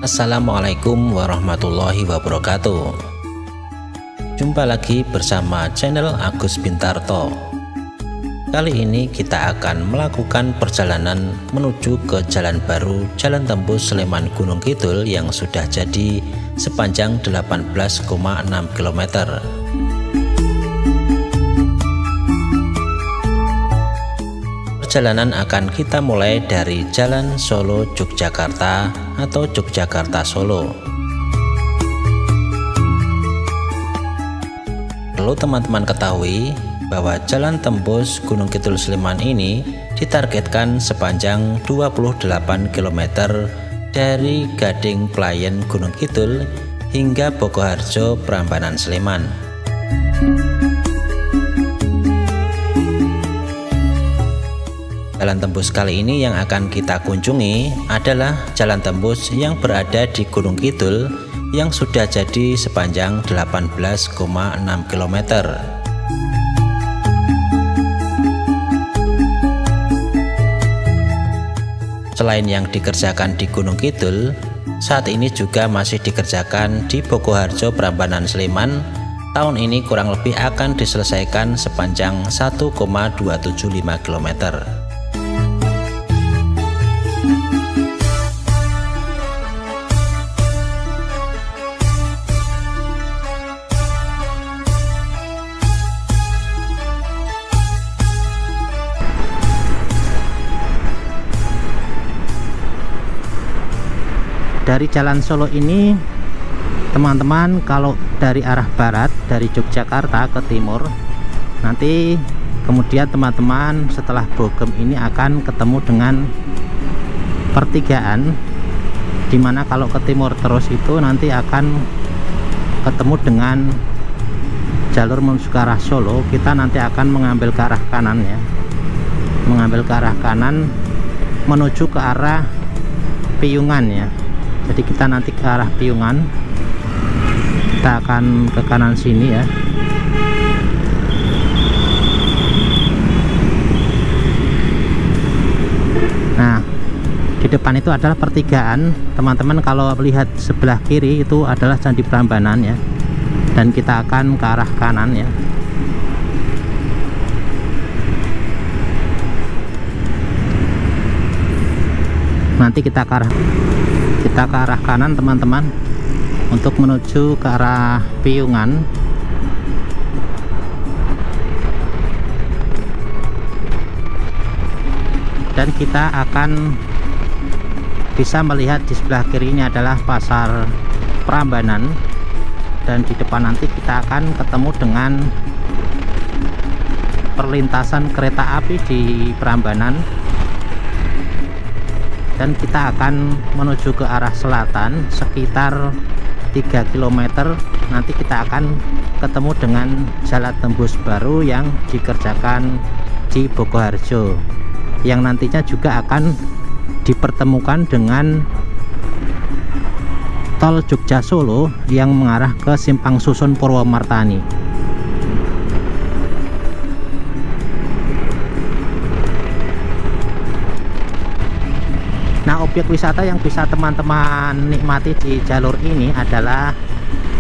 Assalamualaikum warahmatullahi wabarakatuh. Jumpa lagi bersama channel Agus Bintarto. Kali ini kita akan melakukan perjalanan menuju ke jalan baru Jalan Tembus Sleman Gunung Kidul yang sudah jadi sepanjang 18,6 km. Perjalanan akan kita mulai dari Jalan Solo Yogyakarta atau Yogyakarta Solo. Perlu teman-teman ketahui bahwa Jalan Tembus Gunung Kidul Sleman ini ditargetkan sepanjang 28 km dari Gading Klayen Gunung Kidul hingga Bokoharjo Prambanan Sleman. Jalan tembus kali ini yang akan kita kunjungi adalah jalan tembus yang berada di Gunung Kidul yang sudah jadi sepanjang 18,6 km. Selain yang dikerjakan di Gunung Kidul, saat ini juga masih dikerjakan di Bokoharjo Prambanan Sleman. Tahun ini kurang lebih akan diselesaikan sepanjang 1,275 km. Dari Jalan Solo ini teman-teman, kalau dari arah barat dari Yogyakarta ke timur, nanti kemudian teman-teman setelah Bogem ini akan ketemu dengan pertigaan, dimana kalau ke timur terus itu nanti akan ketemu dengan jalur menuju ke arah Solo. Kita nanti akan mengambil ke arah kanan ya, mengambil ke arah kanan menuju ke arah Piungan ya. Jadi kita nanti ke arah Piungan, kita akan ke kanan sini ya. Nah, di depan itu adalah pertigaan teman-teman. Kalau lihat sebelah kiri itu adalah Candi Prambanan ya, dan kita akan ke arah kanan ya. Nanti kita ke arah kanan teman-teman untuk menuju ke arah Piungan. Dan kita akan bisa melihat di sebelah kirinya adalah Pasar Prambanan, dan di depan nanti kita akan ketemu dengan perlintasan kereta api di Prambanan. Dan kita akan menuju ke arah selatan sekitar 3 km. Nanti kita akan ketemu dengan jalan tembus baru yang dikerjakan di Bokoharjo, yang nantinya juga akan dipertemukan dengan tol Jogja Solo yang mengarah ke Simpang Susun Purwomartani. Nah, objek wisata yang bisa teman-teman nikmati di jalur ini adalah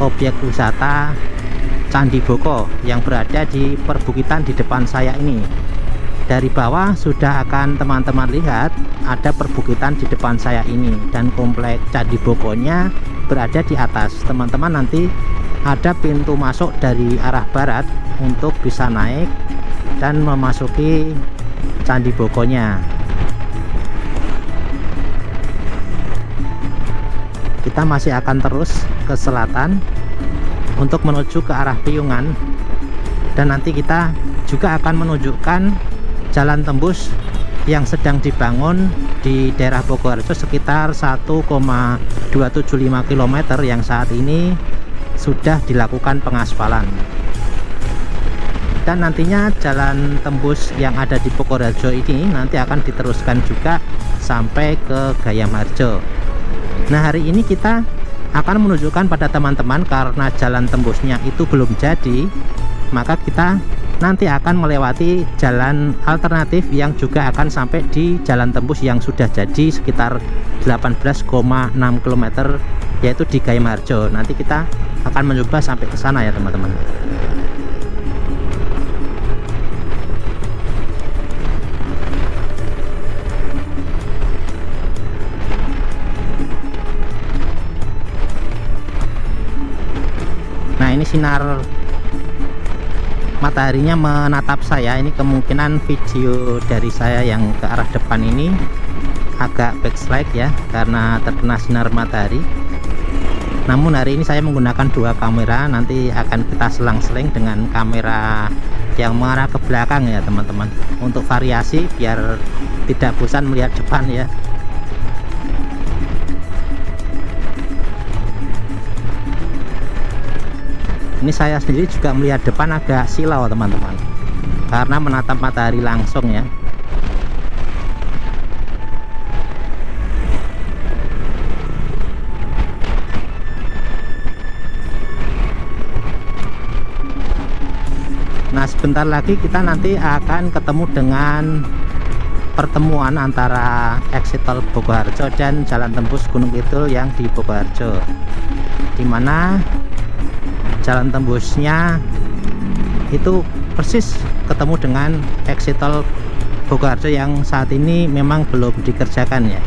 objek wisata Candi Boko yang berada di perbukitan di depan saya ini. Dari bawah sudah akan teman-teman lihat ada perbukitan di depan saya ini, dan komplek Candi Bokonya berada di atas. Teman-teman nanti ada pintu masuk dari arah barat untuk bisa naik dan memasuki Candi Bokonya. Kita masih akan terus ke selatan untuk menuju ke arah Piungan, dan nanti kita juga akan menunjukkan jalan tembus yang sedang dibangun di daerah Bokoharjo sekitar 1,275 km yang saat ini sudah dilakukan pengaspalan. Dan nantinya jalan tembus yang ada di Bokoharjo ini nanti akan diteruskan juga sampai ke Gayam Harjo. Nah, hari ini kita akan menunjukkan pada teman-teman, karena jalan tembusnya itu belum jadi, maka kita nanti akan melewati jalan alternatif yang juga akan sampai di jalan tembus yang sudah jadi sekitar 18,6 km, yaitu di Gayam Harjo. Nanti kita akan mencoba sampai ke sana ya teman-teman. Nah, ini sinar mataharinya menatap saya. Ini kemungkinan video dari saya yang ke arah depan ini agak backslide ya, karena terkena sinar matahari. Namun hari ini saya menggunakan dua kamera, nanti akan kita selang-seling dengan kamera yang mengarah ke belakang ya teman-teman, untuk variasi biar tidak bosan melihat depan ya. Ini saya sendiri juga melihat depan agak silau teman-teman, karena menatap matahari langsung ya. Nah, sebentar lagi kita nanti akan ketemu dengan pertemuan antara exit tol Bogoharjo dan jalan tembus Gunung Kidul yang di Bogoharjo, dimana jalan tembusnya itu persis ketemu dengan exit tol Bogoharjo yang saat ini memang belum dikerjakan ya.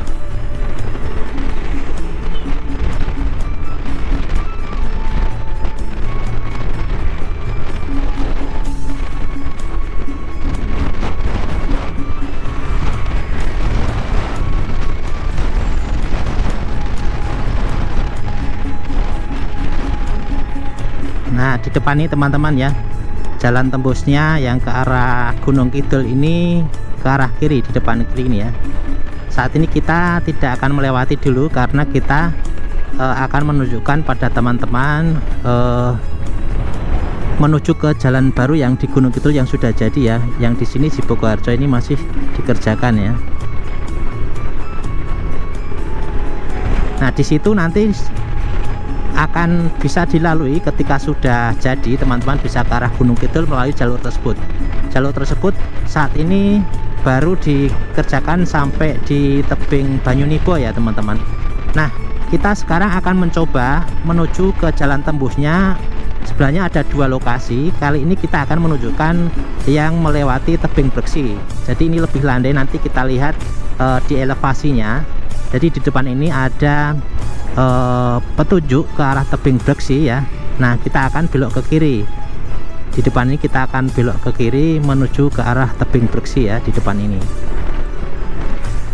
Nah, di depan ini teman-teman ya, jalan tembusnya yang ke arah Gunung Kidul ini ke arah kiri, di depan kiri ini ya. Saat ini kita tidak akan melewati dulu karena kita akan menunjukkan pada teman-teman menuju ke jalan baru yang di Gunung Kidul yang sudah jadi ya. Yang di sini di Bogoharjo ini masih dikerjakan ya. Nah, di situ nanti akan bisa dilalui ketika sudah jadi, teman-teman bisa ke arah Gunung Kidul melalui jalur tersebut. Jalur tersebut saat ini baru dikerjakan sampai di tebing Banyunibo ya teman-teman. Nah, kita sekarang akan mencoba menuju ke jalan tembusnya. Sebenarnya ada dua lokasi. Kali ini kita akan menunjukkan yang melewati tebing Breksi. Jadi ini lebih landai, nanti kita lihat di elevasinya. Jadi di depan ini ada petunjuk ke arah tebing Breksi ya. Nah, kita akan belok ke kiri. Di depan ini kita akan belok ke kiri menuju ke arah tebing Breksi ya, di depan ini.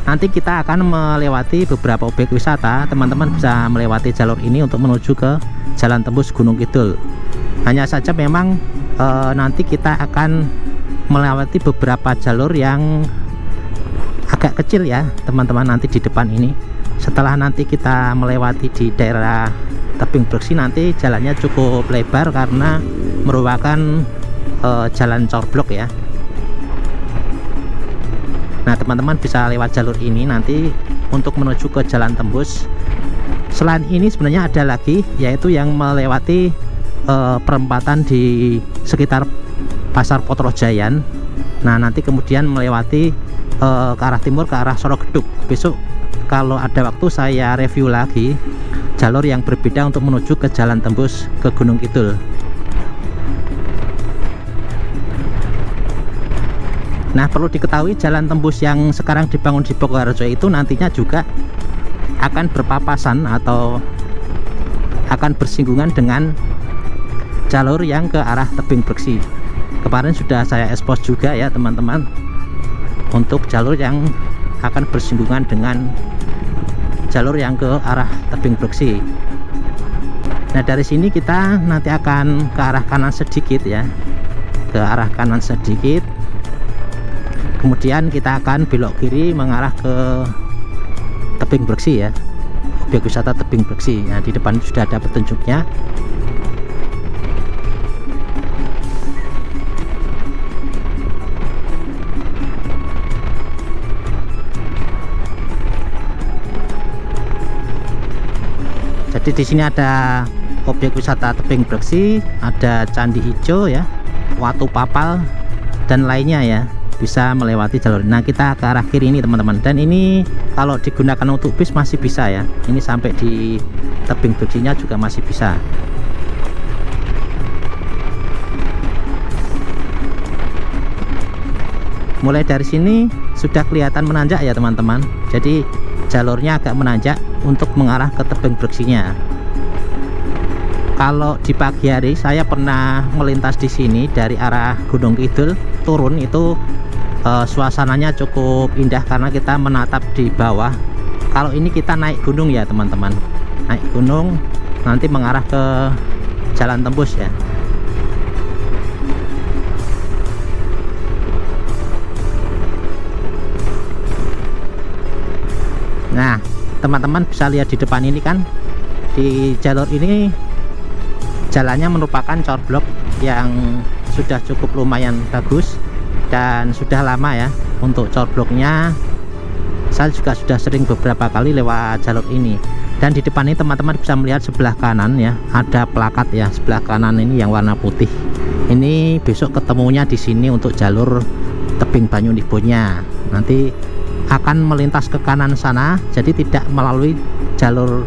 Nanti kita akan melewati beberapa objek wisata. Teman-teman bisa melewati jalur ini untuk menuju ke jalan tembus Gunung Kidul. Hanya saja memang nanti kita akan melewati beberapa jalur yang agak kecil ya teman-teman, nanti di depan ini. Setelah nanti kita melewati di daerah tebing Breksi, nanti jalannya cukup lebar karena merupakan jalan corblok ya. Nah, teman-teman bisa lewat jalur ini nanti untuk menuju ke jalan tembus. Selain ini sebenarnya ada lagi, yaitu yang melewati perempatan di sekitar Pasar Potrojayan. Nah, nanti kemudian melewati ke arah timur, ke arah Sorogeduk. Besok kalau ada waktu saya review lagi jalur yang berbeda untuk menuju ke jalan tembus ke Gunung Kidul. Nah, perlu diketahui jalan tembus yang sekarang dibangun di Bogoharjo itu nantinya juga akan berpapasan atau akan bersinggungan dengan jalur yang ke arah tebing Breksi. Kemarin sudah saya expose juga ya teman-teman, untuk jalur yang akan bersinggungan dengan jalur yang ke arah tebing Breksi. Nah, dari sini kita nanti akan ke arah kanan sedikit ya, ke arah kanan sedikit, kemudian kita akan belok kiri mengarah ke tebing Breksi ya, objek wisata tebing Breksi. Nah, di depan sudah ada petunjuknya. Jadi di sini ada objek wisata tebing Breksi, ada Candi Ijo ya. Watu Papal dan lainnya ya, bisa melewati jalur. Nah, kita ke arah kiri ini teman-teman, dan ini kalau digunakan untuk bis masih bisa ya, ini sampai di tebing beksinya juga masih bisa. Mulai dari sini sudah kelihatan menanjak ya teman-teman, jadi jalurnya agak menanjak untuk mengarah ke tebing beksinya. Kalau di pagi hari saya pernah melintas di sini dari arah Gunung Kidul turun, itu suasananya cukup indah karena kita menatap di bawah. Kalau ini kita naik gunung ya teman-teman, naik gunung nanti mengarah ke jalan tembus ya. Nah, teman-teman bisa lihat di depan ini kan, di jalur ini jalannya merupakan corblok yang sudah cukup lumayan bagus dan sudah lama ya. Untuk corbloknya saya juga sudah sering beberapa kali lewat jalur ini. Dan di depan ini teman-teman bisa melihat sebelah kanan ya, ada plakat ya, sebelah kanan ini yang warna putih. Ini besok ketemunya di sini untuk jalur tebing Banyunibonya. Nanti akan melintas ke kanan sana, jadi tidak melalui jalur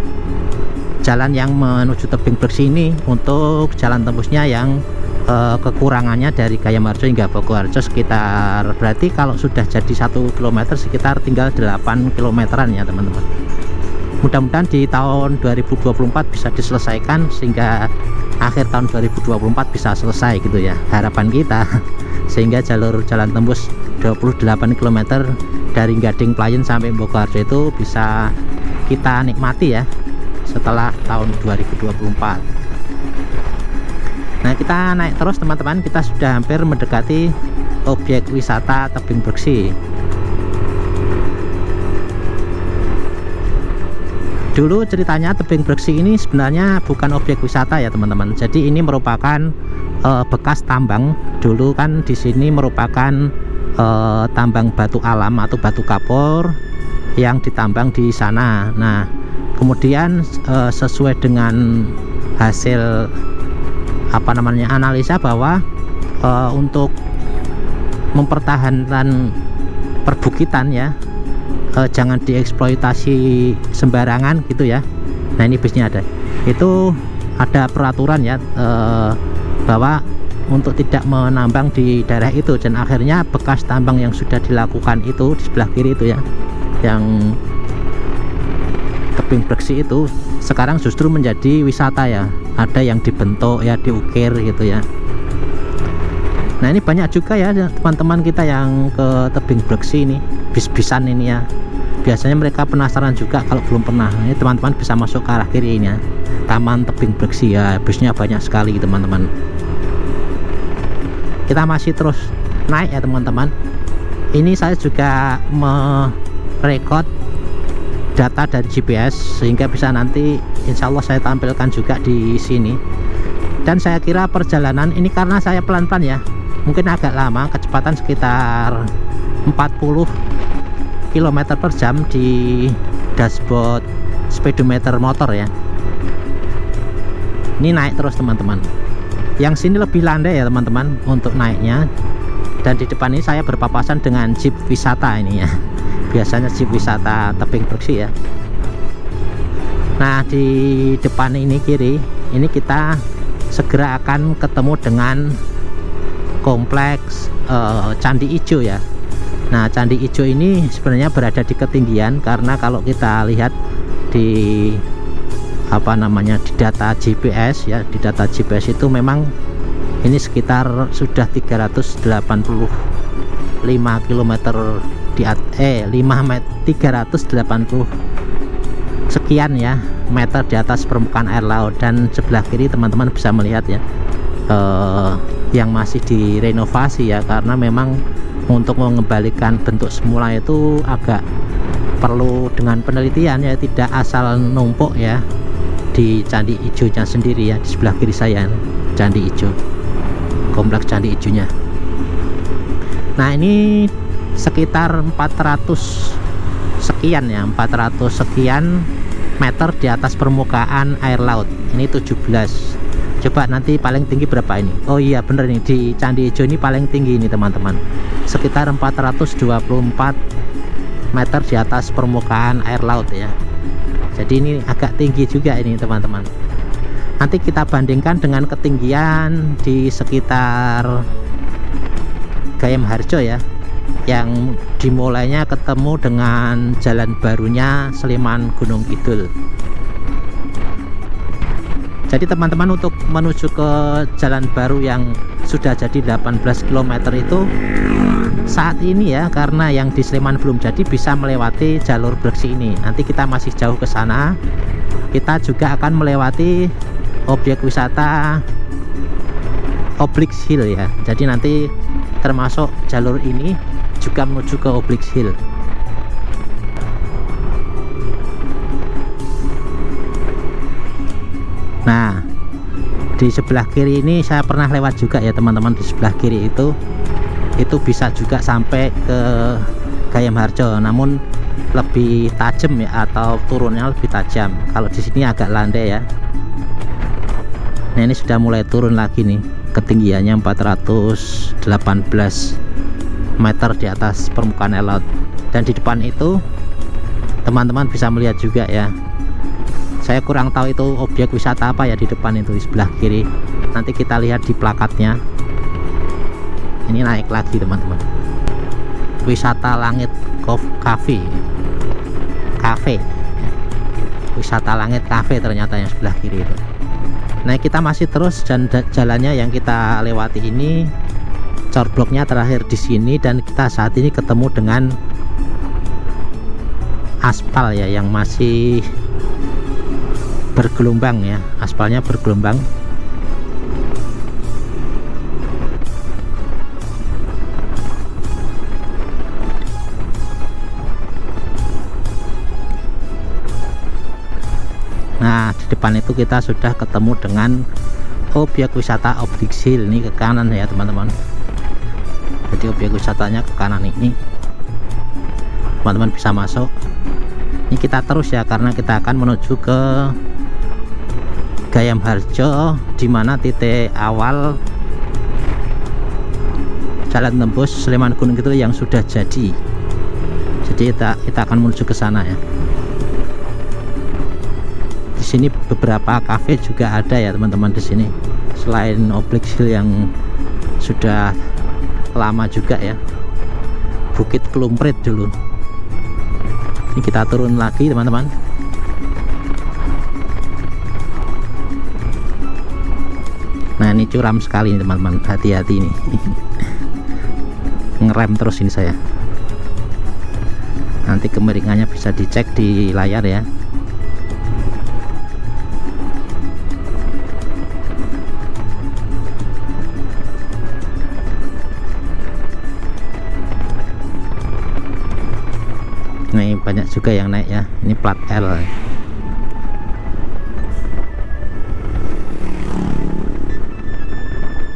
jalan yang menuju tebing beksi ini. Untuk jalan tembusnya yang kekurangannya dari Gayamarjo hingga Bokoharjo sekitar, berarti kalau sudah jadi 1 km sekitar tinggal 8 kilometeran ya teman-teman. Mudah-mudahan di tahun 2024 bisa diselesaikan sehingga akhir tahun 2024 bisa selesai gitu ya, harapan kita. Sehingga jalur jalan tembus 28 km dari Gading Playen sampai Bokoharjo itu bisa kita nikmati ya setelah tahun 2024. Nah, kita naik terus teman-teman, kita sudah hampir mendekati objek wisata tebing beksi. Dulu ceritanya tebing beksi ini sebenarnya bukan objek wisata ya teman-teman. Jadi ini merupakan bekas tambang. Dulu kan di sini merupakan tambang batu alam atau batu kapur yang ditambang di sana. Nah, kemudian sesuai dengan hasil analisa bahwa untuk mempertahankan perbukitan ya, jangan dieksploitasi sembarangan gitu ya. Nah, ini bisnya ada peraturan ya, bahwa untuk tidak menambang di daerah itu, dan akhirnya bekas tambang yang sudah dilakukan itu di sebelah kiri itu ya, yang tebing beksi itu sekarang justru menjadi wisata ya. Ada yang dibentuk ya, diukir gitu ya. Nah, ini banyak juga ya teman-teman kita yang ke tebing beksi ini, bis-bisan ini ya. Biasanya mereka penasaran juga kalau belum pernah. Ini teman-teman bisa masuk ke arah kiri ini ya, Taman Tebing Beksi ya, bisnya banyak sekali teman-teman. Kita masih terus naik ya teman-teman. Ini saya juga merekod data dari GPS sehingga bisa nanti insya Allah saya tampilkan juga di sini. Dan saya kira perjalanan ini karena saya pelan-pelan ya, mungkin agak lama, kecepatan sekitar 40 km per jam di dashboard speedometer motor ya. Ini naik terus teman-teman. Yang sini lebih landai ya teman-teman untuk naiknya. Dan di depan ini saya berpapasan dengan jeep wisata ini ya. Biasanya jeep wisata tebing beksi ya. Nah, di depan ini kiri ini kita segera akan ketemu dengan kompleks Candi Ijo ya. Nah, Candi Ijo ini sebenarnya berada di ketinggian, karena kalau kita lihat di di data GPS ya, di data GPS itu memang ini sekitar sudah 385 km di 380 sekian ya meter di atas permukaan air laut. Dan sebelah kiri teman-teman bisa melihat ya, yang masih direnovasi ya, karena memang untuk mengembalikan bentuk semula itu agak perlu dengan penelitian ya, tidak asal numpuk ya. Di Candi Ijonya sendiri ya, di sebelah kiri saya Candi Ijo, kompleks Candi Ijonya. Nah, ini sekitar 400 sekian ya, 400 sekian meter di atas permukaan air laut. Ini 17 Coba nanti paling tinggi berapa ini? Oh iya bener nih, di Candi Ijo ini paling tinggi ini teman-teman, sekitar 424 meter di atas permukaan air laut ya. Jadi ini agak tinggi juga ini teman-teman. Nanti kita bandingkan dengan ketinggian di sekitar Gayam Harjo ya, yang dimulainya ketemu dengan jalan barunya Sleman Gunung Kidul. Jadi teman-teman, untuk menuju ke jalan baru yang sudah jadi 18 km itu saat ini ya, karena yang di Sleman belum jadi, bisa melewati jalur Breksi ini. Nanti kita masih jauh ke sana, kita juga akan melewati objek wisata Oblix Hill ya. Jadi nanti termasuk jalur ini juga menuju ke Oblix Hill. Nah, di sebelah kiri ini saya pernah lewat juga ya teman-teman. Di sebelah kiri itu bisa juga sampai ke Gayam Harjo, namun lebih tajam ya, atau turunnya lebih tajam. Kalau di sini agak landai ya. Nah, ini sudah mulai turun lagi nih, ketinggiannya 418 meter di atas permukaan air laut. Dan di depan itu teman-teman bisa melihat juga ya, saya kurang tahu itu objek wisata apa ya di depan itu, di sebelah kiri. Nanti kita lihat di plakatnya. Ini naik lagi teman-teman, wisata Langit Cafe, wisata Langit Cafe ternyata yang sebelah kiri itu. Nah, kita masih terus, dan jalannya yang kita lewati ini corbloknya terakhir di sini, dan kita saat ini ketemu dengan aspal ya, yang masih bergelombang ya, aspalnya bergelombang. Nah, di depan itu kita sudah ketemu dengan objek wisata Oblix Hill. Ini ke kanan ya teman-teman. Jadi objek wisatanya ke kanan ini, teman-teman bisa masuk. Ini kita terus ya, karena kita akan menuju ke Gayam Harjo, dimana titik awal jalan tembus Sleman Gunung Kidul yang sudah jadi. Jadi kita akan menuju ke sana ya. Di sini beberapa kafe juga ada ya teman-teman di sini. Selain Oblix Hill yang sudah lama juga ya, Bukit Klumprit dulu. Ini kita turun lagi teman-teman. Nah, ini curam sekali teman-teman, hati-hati ini. Ngerem terus ini saya. Nanti kemiringannya bisa dicek di layar ya. Nih banyak juga yang naik ya. Ini plat L.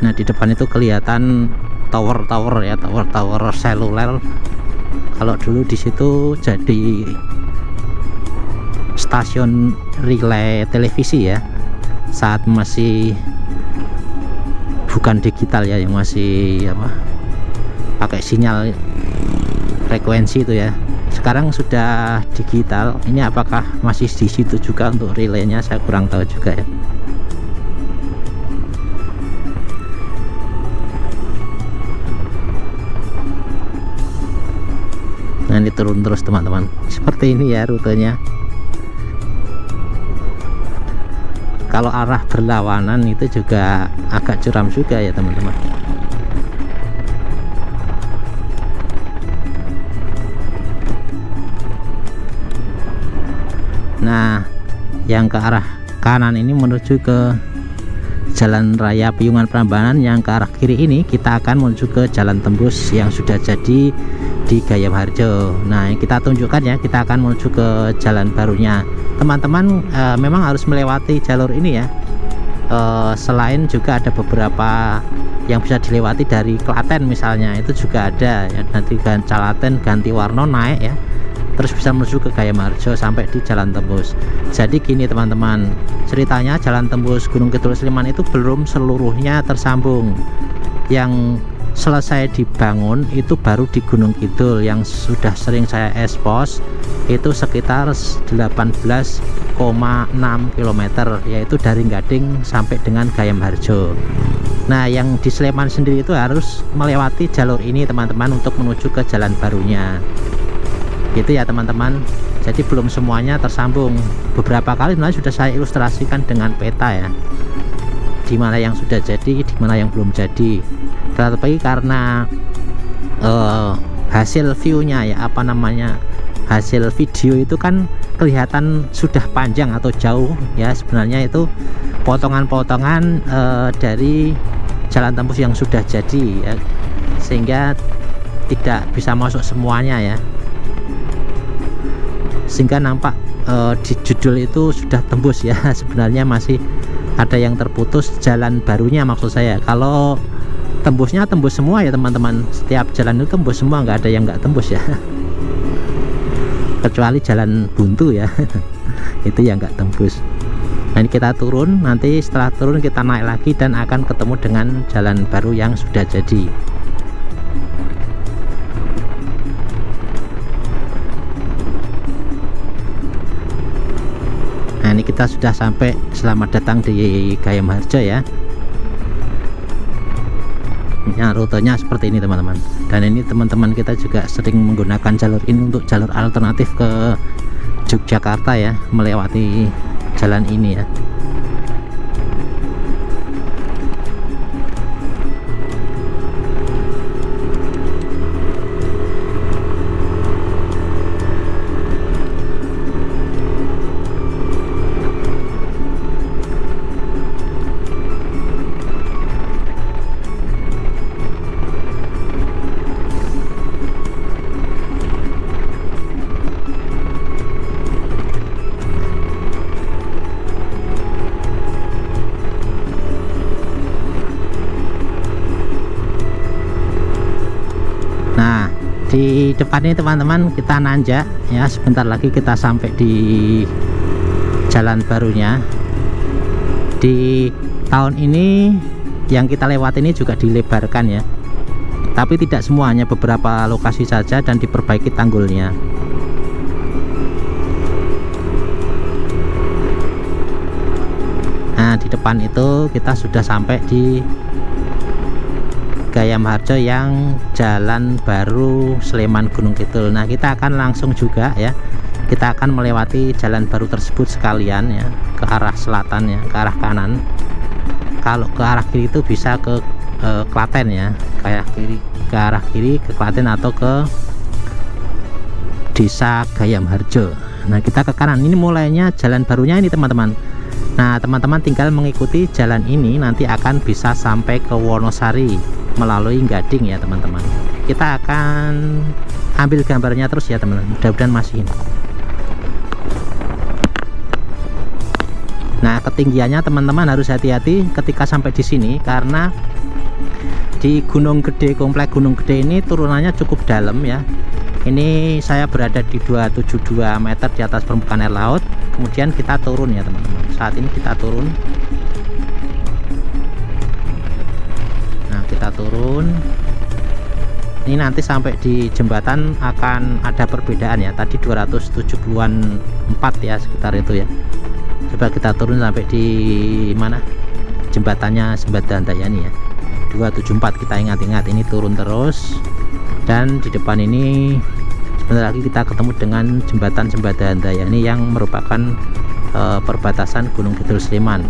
Nah, di depan itu kelihatan tower-tower ya, tower-tower seluler. Kalau dulu di situ jadi stasiun relay televisi ya, saat masih bukan digital ya, yang masih apa, pakai sinyal frekuensi itu ya. Sekarang sudah digital. Ini apakah masih di situ juga untuk relaynya, saya kurang tahu juga ya. Nah, ini turun terus teman-teman, seperti ini ya rutenya. Kalau arah berlawanan itu juga agak curam juga ya teman-teman. Nah, yang ke arah kanan ini menuju ke Jalan Raya Piungan Prambanan, yang ke arah kiri ini kita akan menuju ke jalan tembus yang sudah jadi di Gayam Harjo. Nah, yang kita tunjukkan ya, kita akan menuju ke jalan barunya. Teman-teman memang harus melewati jalur ini ya. Selain juga ada beberapa yang bisa dilewati dari Klaten misalnya, itu juga ada ya. Nanti Calaten ganti warna naik ya, terus bisa menuju ke Gayamharjo sampai di Jalan Tembus. Jadi gini teman-teman, ceritanya Jalan Tembus Gunung Kidul Sleman itu belum seluruhnya tersambung. Yang selesai dibangun itu baru di Gunung Kidul, yang sudah sering saya expose itu sekitar 18,6 km, yaitu dari Gading sampai dengan Gayamharjo. Nah, yang di Sleman sendiri itu harus melewati jalur ini teman-teman untuk menuju ke jalan barunya, gitu ya teman-teman. Jadi belum semuanya tersambung. Beberapa kali sudah saya ilustrasikan dengan peta ya, di mana yang sudah jadi, di mana yang belum jadi. Tetapi karena hasil viewnya ya, apa namanya, hasil video itu kan kelihatan sudah panjang atau jauh ya, sebenarnya itu potongan-potongan dari Jalan Tembus yang sudah jadi ya, sehingga tidak bisa masuk semuanya ya, sehingga nampak di judul itu sudah tembus ya, sebenarnya masih ada yang terputus jalan barunya maksud saya. Kalau tembusnya tembus semua ya teman-teman, setiap jalan itu tembus semua, nggak ada yang nggak tembus ya, kecuali jalan buntu ya itu yang nggak tembus. Nah, ini kita turun, nanti setelah turun kita naik lagi dan akan ketemu dengan jalan baru yang sudah jadi. Nah, ini kita sudah sampai. Selamat datang di Gayamharjo ya. Nah, rutenya seperti ini teman-teman, dan ini teman-teman kita juga sering menggunakan jalur ini untuk jalur alternatif ke Yogyakarta ya, melewati jalan ini ya. Di depan ini teman-teman kita nanjak ya, sebentar lagi kita sampai di jalan barunya. Di tahun ini yang kita lewat ini juga dilebarkan ya, tapi tidak semuanya, beberapa lokasi saja, dan diperbaiki tanggulnya. Nah, di depan itu kita sudah sampai di Gayamharjo yang jalan baru Sleman Gunung Kidul. Nah, kita akan langsung juga ya, kita akan melewati jalan baru tersebut sekalian ya, ke arah selatan ya, ke arah kanan. Kalau ke arah kiri itu bisa ke Klaten ya, kayak kiri, ke arah kiri ke Klaten atau ke desa Gayamharjo. Nah, kita ke kanan, ini mulainya jalan barunya ini teman-teman. Nah, teman-teman tinggal mengikuti jalan ini, nanti akan bisa sampai ke Wonosari melalui Gading ya teman-teman. Kita akan ambil gambarnya terus ya teman-teman, mudah-mudahan masih ini. Nah, ketinggiannya teman-teman harus hati-hati ketika sampai di sini, karena di Gunung Gede, komplek Gunung Gede ini turunannya cukup dalam ya. Ini saya berada di 272 meter di atas permukaan air laut. Kemudian kita turun ya teman-teman. Saat ini kita turun. Nah, kita turun. Ini nanti sampai di jembatan akan ada perbedaan ya. Tadi 270-an 4 ya, sekitar itu ya. Coba kita turun sampai di mana? Jembatannya Jembatan Dayani ya. 274, kita ingat-ingat ini turun terus. Dan di depan ini sebentar lagi kita ketemu dengan jembatan Dayani yang merupakan perbatasan Gunung Kidul Sleman.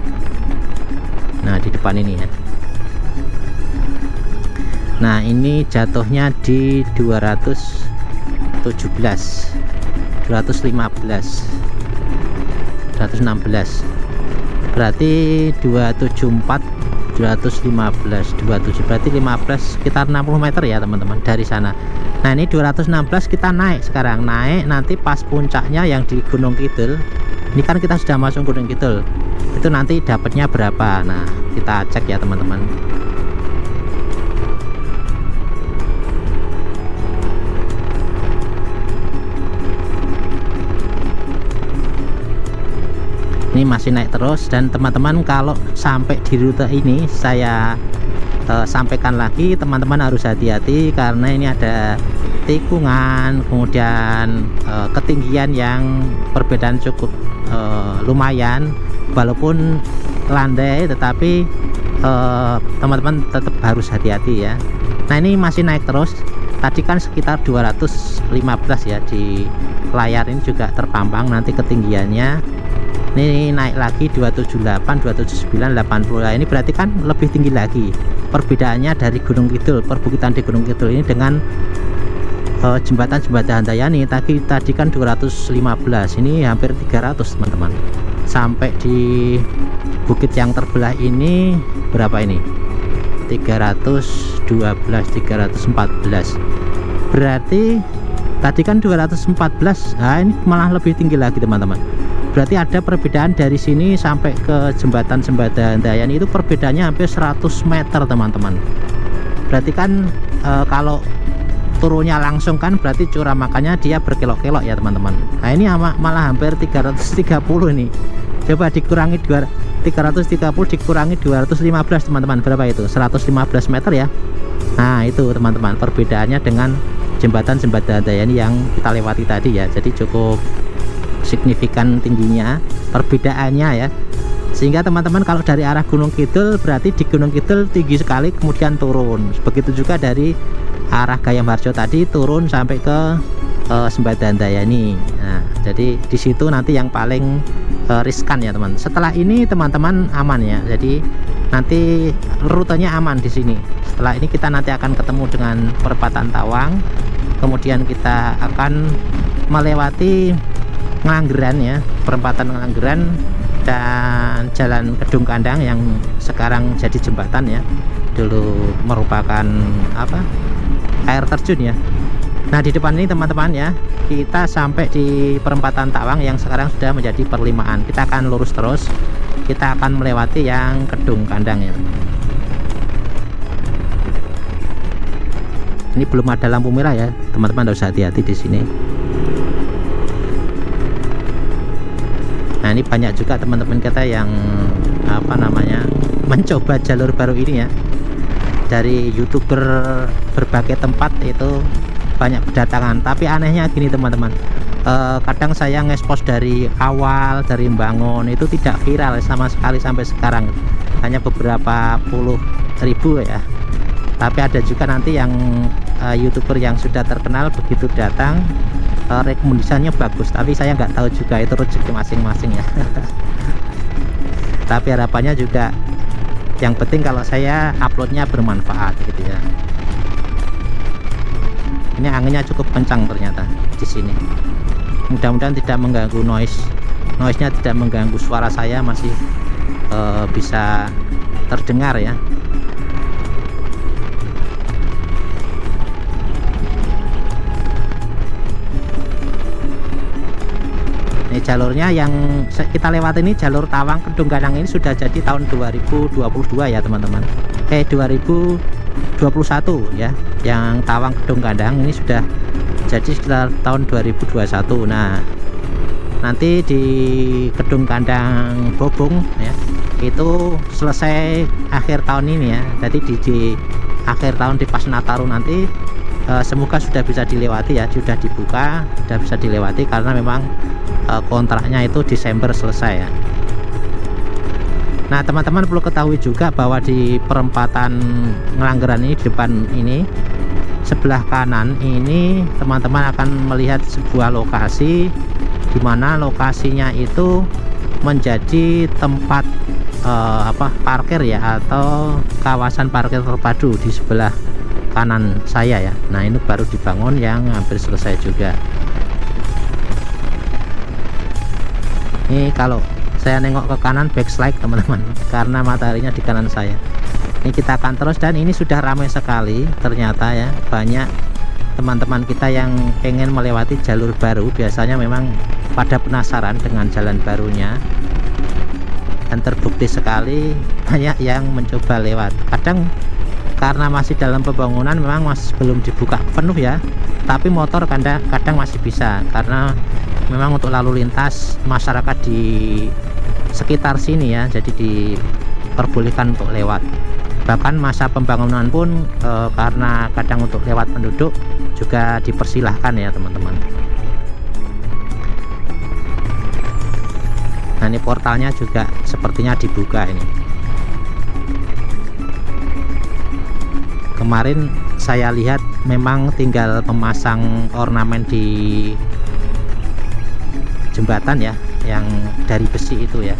Nah, di depan ini ya. Nah, ini jatuhnya di 217, 215, 216, berarti 274, 215, 27, berarti 15, sekitar 60 meter ya teman-teman dari sana. Nah, ini 216 kita naik sekarang, naik nanti pas puncaknya yang di Gunung Kidul. Ini kan kita sudah masuk Gunung Kidul, itu nanti dapatnya berapa. Nah, kita cek ya teman-teman. Ini masih naik terus, dan teman-teman kalau sampai di rute ini saya sampaikan lagi, teman-teman harus hati-hati karena ini ada tikungan, kemudian ketinggian yang perbedaan cukup lumayan. Walaupun landai tetapi teman-teman tetap harus hati-hati ya. Nah, ini masih naik terus. Tadi kan sekitar 215 ya, di layar ini juga terpampang nanti ketinggiannya. Ini naik lagi 278, 279, 80. Nah, ini berarti kan lebih tinggi lagi. Perbedaannya dari Gunung Kidul, perbukitan di Gunung Kidul ini dengan jembatan Handayani tadi kan 215, ini hampir 300 teman-teman. Sampai di bukit yang terbelah ini berapa ini? 312, 314. Berarti tadi kan 214. Nah, ini malah lebih tinggi lagi teman-teman. Berarti ada perbedaan dari sini sampai ke jembatan Handayani itu perbedaannya hampir 100 meter teman-teman. Berarti kan kalau turunnya langsung kan berarti curah makannya dia berkelok-kelok ya teman-teman. Nah, ini malah hampir 330 ini. Coba dikurangi 330 dikurangi 215 teman-teman, berapa itu? 115 meter ya. Nah, itu teman-teman perbedaannya dengan jembatan Handayani yang kita lewati tadi ya. Jadi cukup signifikan tingginya perbedaannya ya, sehingga teman-teman kalau dari arah Gunung Kidul berarti di Gunung Kidul tinggi sekali kemudian turun. Begitu juga dari arah Gayam Harjo tadi turun sampai ke Handayani. Nah, jadi di situ nanti yang paling riskan ya teman. Setelah ini teman-teman aman ya, jadi nanti rutenya aman di sini. Setelah ini kita nanti akan ketemu dengan perempatan Tawang, kemudian kita akan melewati Ngelanggeran ya, perempatan Ngelanggeran dan jalan Kedung Kandang yang sekarang jadi jembatan ya, dulu merupakan air terjun ya. Nah, di depan ini teman-teman ya, kita sampai di perempatan Tawang yang sekarang sudah menjadi perlimaan. Kita akan lurus terus, kita akan melewati yang Kedung Kandang ya. Ini belum ada lampu merah ya teman-teman, harus hati-hati di sini. Nah, ini banyak juga teman-teman kita yang mencoba jalur baru ini ya. Dari YouTuber berbagai tempat itu banyak berdatangan. Tapi anehnya gini teman-teman, kadang saya nge-post dari awal, dari membangun itu tidak viral sama sekali sampai sekarang, hanya beberapa puluh ribu ya. Tapi ada juga nanti yang YouTuber yang sudah terkenal begitu datang rekomendasinya bagus, tapi saya nggak tahu juga, itu rezeki masing-masing ya. Tapi harapannya juga yang penting kalau saya uploadnya bermanfaat gitu ya. Ini anginnya cukup kencang ternyata di sini. Mudah-mudahan tidak mengganggu noise-nya tidak mengganggu suara saya, masih bisa terdengar ya. Ini jalurnya yang kita lewat ini, jalur Tawang Kedung Kandang ini sudah jadi tahun 2022 ya teman-teman. 2021 ya. Yang Tawang Kedung Kandang ini sudah jadi sekitar tahun 2021. Nah, nanti di Kedung Kandang Bobong ya, itu selesai akhir tahun ini ya. Jadi di akhir tahun di pas Nataru nanti semoga sudah bisa dilewati ya, sudah dibuka, sudah bisa dilewati karena memang kontraknya itu Desember selesai ya. Nah, teman-teman perlu ketahui juga bahwa di perempatan Ngelanggeran ini, di depan ini sebelah kanan ini teman-teman akan melihat sebuah lokasi di mana lokasinya itu menjadi tempat parkir ya, atau kawasan parkir terpadu di sebelah kanan saya ya. Nah, ini baru dibangun yang hampir selesai juga. Ini kalau saya nengok ke kanan backslide teman-teman, karena mataharinya di kanan saya. Ini kita akan terus, dan ini sudah ramai sekali ternyata ya. Banyak teman-teman kita yang pengen melewati jalur baru, biasanya memang pada penasaran dengan jalan barunya, dan terbukti sekali banyak yang mencoba lewat. Kadang karena masih dalam pembangunan memang masih belum dibuka penuh ya, tapi motor kadang masih bisa, karena memang untuk lalu lintas masyarakat di sekitar sini ya, jadi diperbolehkan untuk lewat. Bahkan masa pembangunan pun karena kadang untuk lewat penduduk juga dipersilahkan ya teman-teman. Nah ini portalnya juga sepertinya dibuka ini. Kemarin saya lihat memang tinggal memasang ornamen di jembatan ya, yang dari besi itu ya.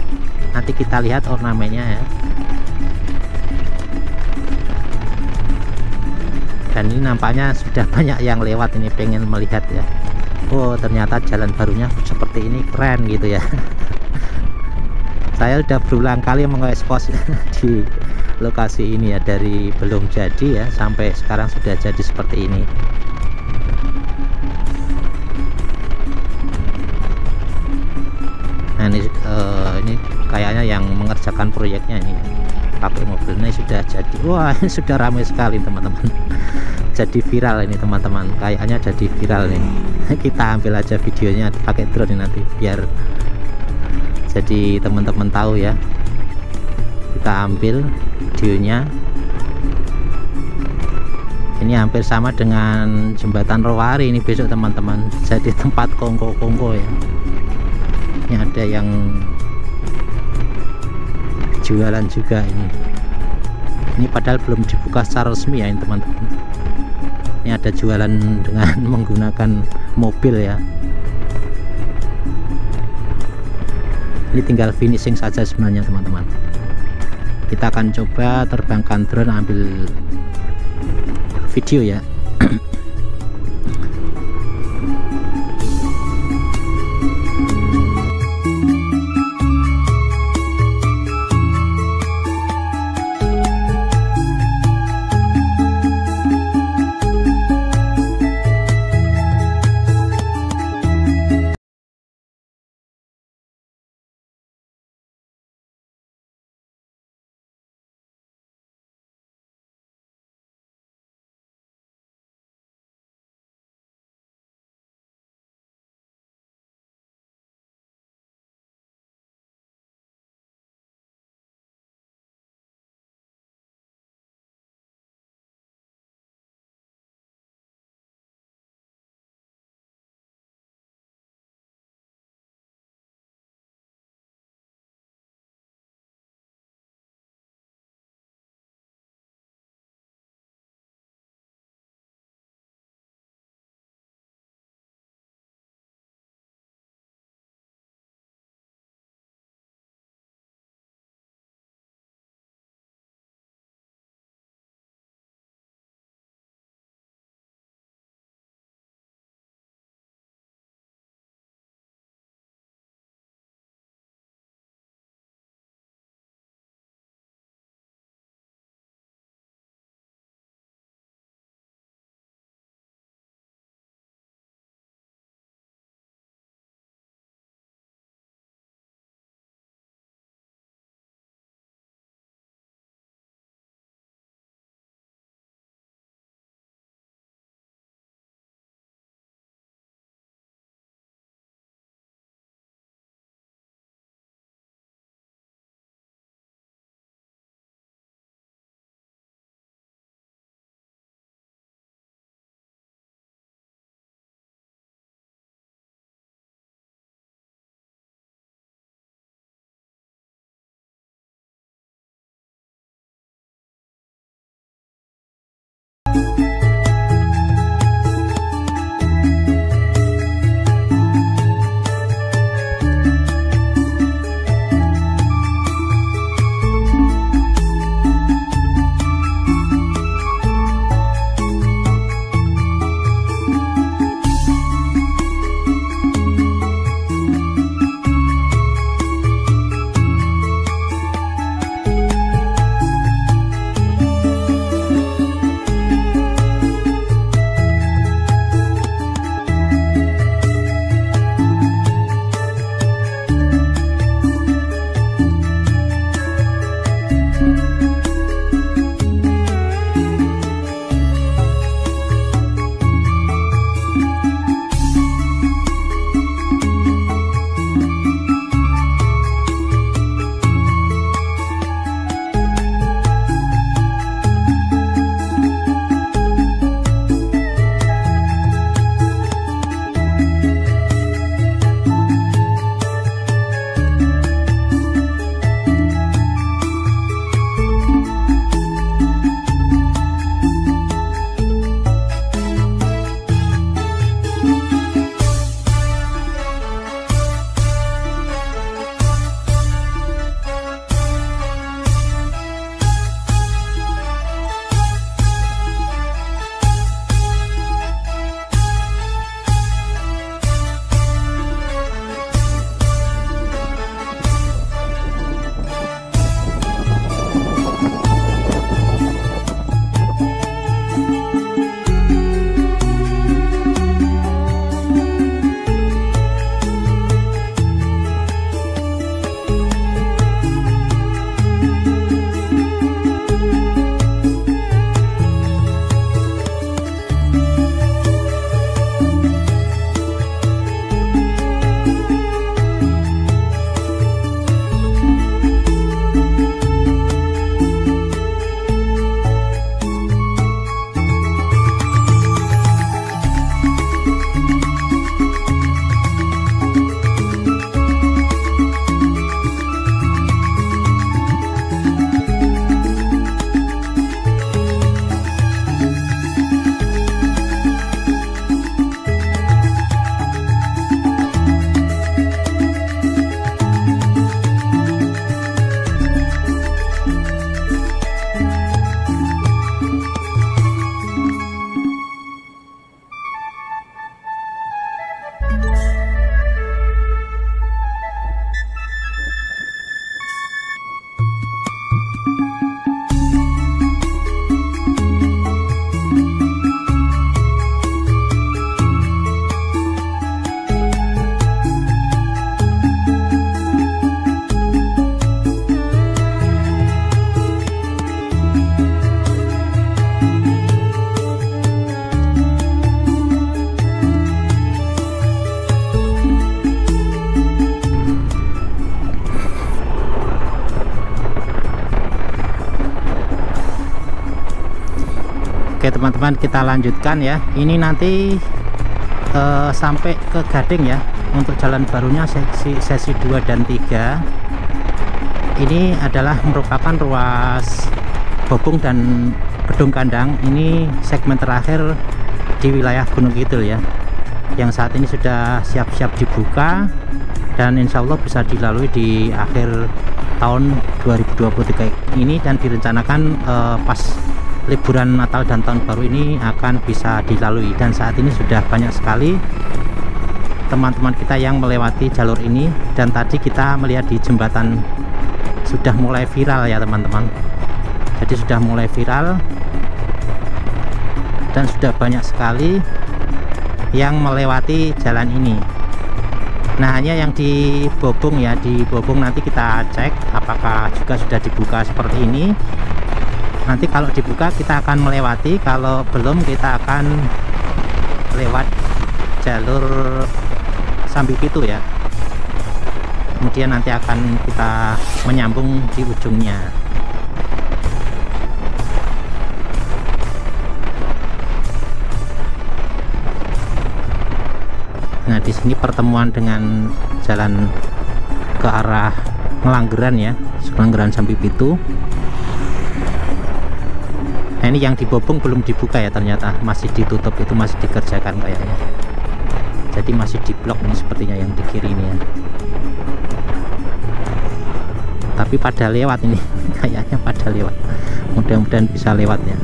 Nanti kita lihat ornamennya ya. Dan ini nampaknya sudah banyak yang lewat ini, pengen melihat ya. Oh ternyata jalan barunya seperti ini, keren gitu ya. Saya sudah berulang kali mengekspos di lokasi ini ya, dari belum jadi ya sampai sekarang sudah jadi seperti ini. Nah ini kayaknya yang mengerjakan proyeknya ini pakai mobil ini sudah jadi. Wah ini sudah ramai sekali teman-teman. Jadi viral ini teman-teman, kayaknya jadi viral nih. Kita ambil aja videonya pakai drone nanti biar jadi teman-teman tahu ya. Kita ambil videonya. Ini hampir sama dengan jembatan Rowari ini besok teman-teman, jadi tempat kongko-kongko ya. Ini ada yang jualan juga ini. Ini padahal belum dibuka secara resmi ya ini teman-teman. Ini ada jualan dengan menggunakan mobil ya. Ini tinggal finishing saja sebenarnya teman-teman. Kita akan coba terbangkan drone, ambil video ya. Oke teman-teman, kita lanjutkan ya. Ini nanti sampai ke Gading ya. Untuk jalan barunya sesi 2 dan 3 ini adalah merupakan ruas Bobong dan Gedung Kandang. Ini segmen terakhir di wilayah Gunung Kidul ya, yang saat ini sudah siap-siap dibuka dan insya Allah bisa dilalui di akhir tahun 2023 ini, dan direncanakan pas liburan Natal dan Tahun Baru ini akan bisa dilalui. Dan saat ini sudah banyak sekali teman-teman kita yang melewati jalur ini, dan tadi kita melihat di jembatan sudah mulai viral ya teman-teman. Jadi sudah mulai viral dan sudah banyak sekali yang melewati jalan ini. Nah, hanya yang di Bobong ya, di Bobong nanti kita cek apakah juga sudah dibuka seperti ini. Nanti kalau dibuka kita akan melewati, kalau belum kita akan lewat jalur Sambi Pitu ya. Kemudian nanti akan kita menyambung di ujungnya. Nah, di sini pertemuan dengan jalan ke arah Ngelanggeran ya, Ngelanggeran Sambi Pitu. Nah, ini yang di Bobong belum dibuka ya, ternyata masih ditutup, itu masih dikerjakan kayaknya. Jadi masih di blok ini sepertinya yang di kiri ini ya. Tapi pada lewat ini, kayaknya pada lewat. Mudah-mudahan bisa lewat ya.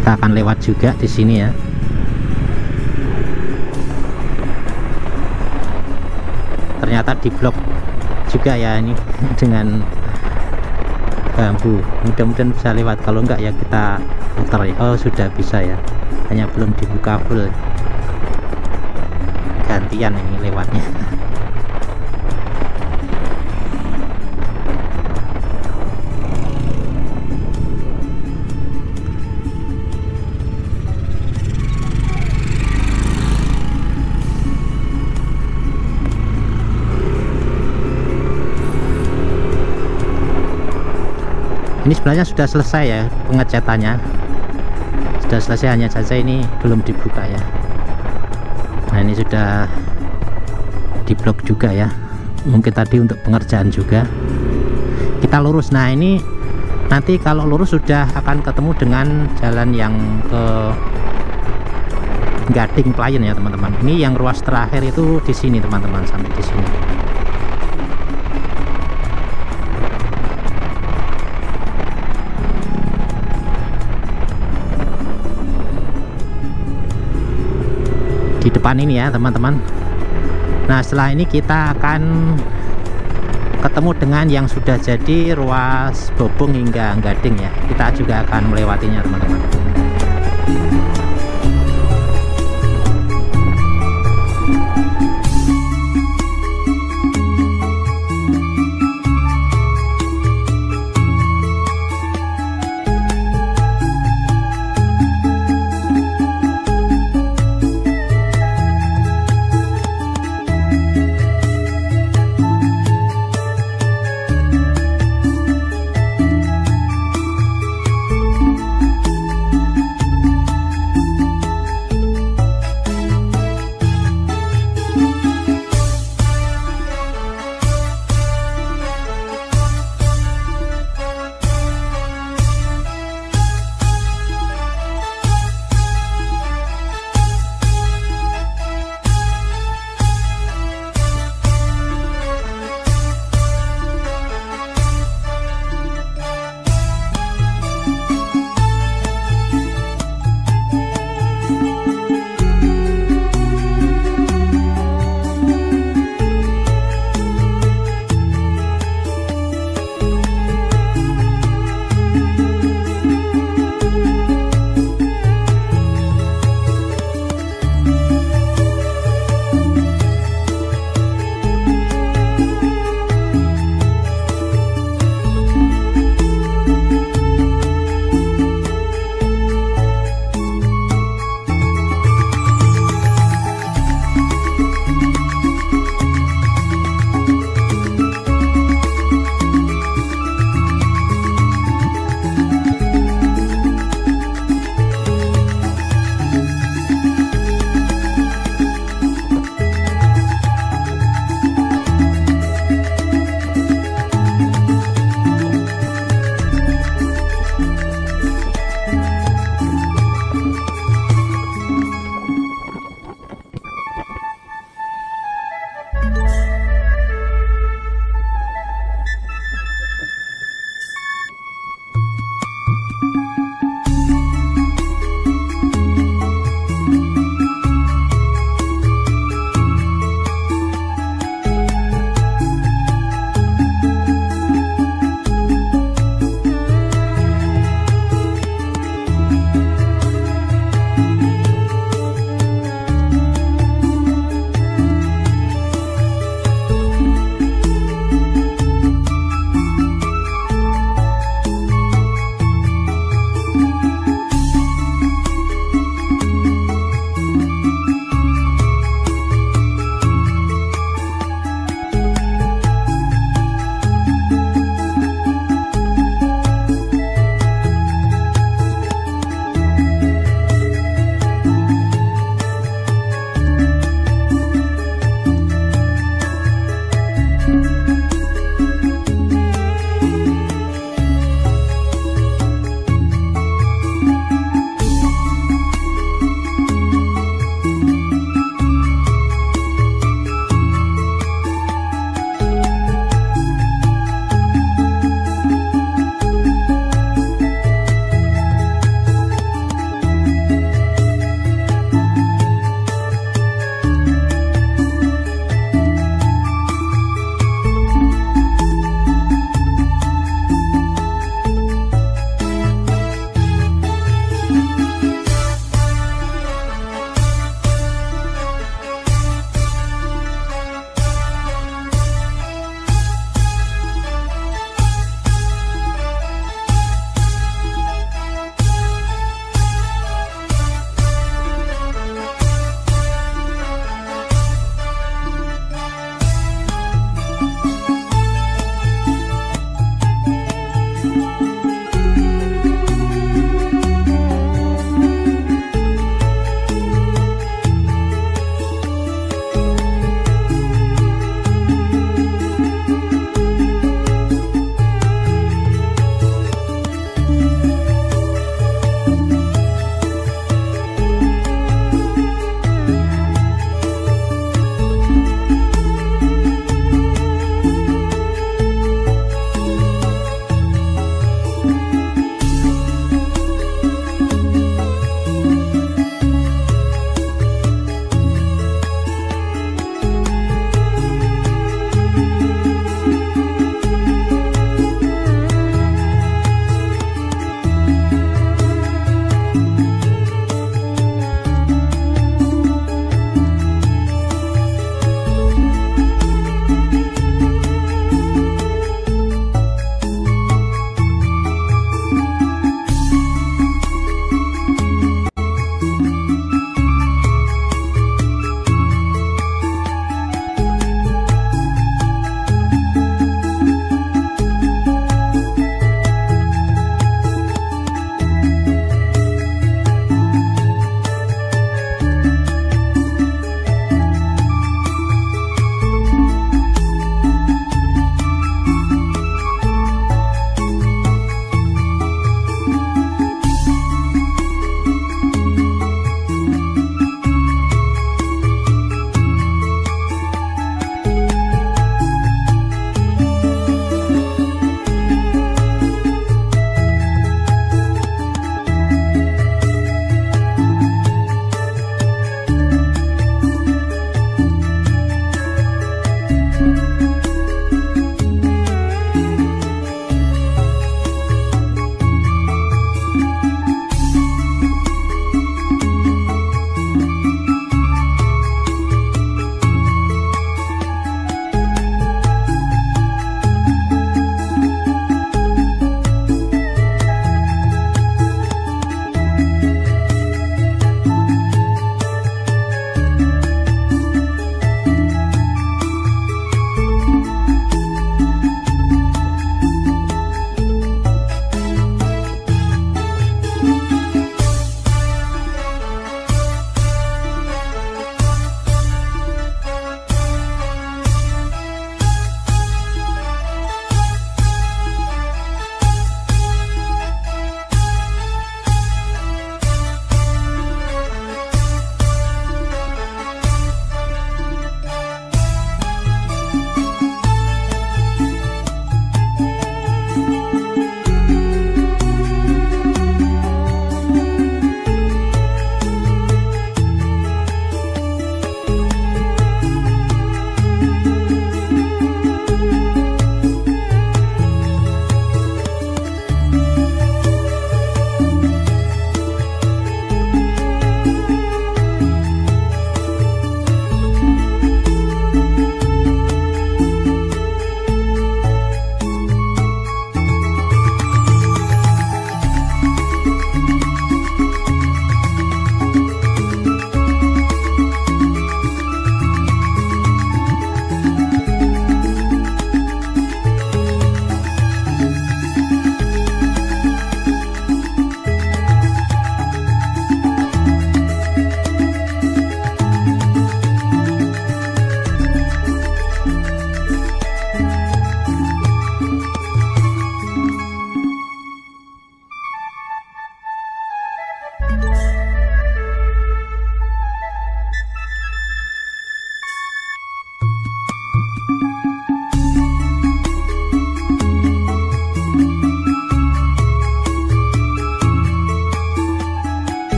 Kita akan lewat juga di sini ya. Ternyata di blok juga ya ini dengan bambu. Mudah-mudahan bisa lewat, kalau enggak ya kita putar ya. Oh, sudah bisa ya, hanya belum dibuka full. Gantian ini lewatnya. Ini sebenarnya sudah selesai ya pengecatannya, sudah selesai, hanya saja ini belum dibuka ya. Nah, ini sudah diblok juga ya, mungkin tadi untuk pengerjaan juga. Kita lurus. Nah, ini nanti kalau lurus sudah akan ketemu dengan jalan yang ke Gading Playen ya teman-teman. Ini yang ruas terakhir itu di sini teman-teman, sampai di sini. Di depan ini ya teman-teman. Nah, setelah ini kita akan ketemu dengan yang sudah jadi ruas Bobong hingga Gading ya. Kita juga akan melewatinya teman-teman.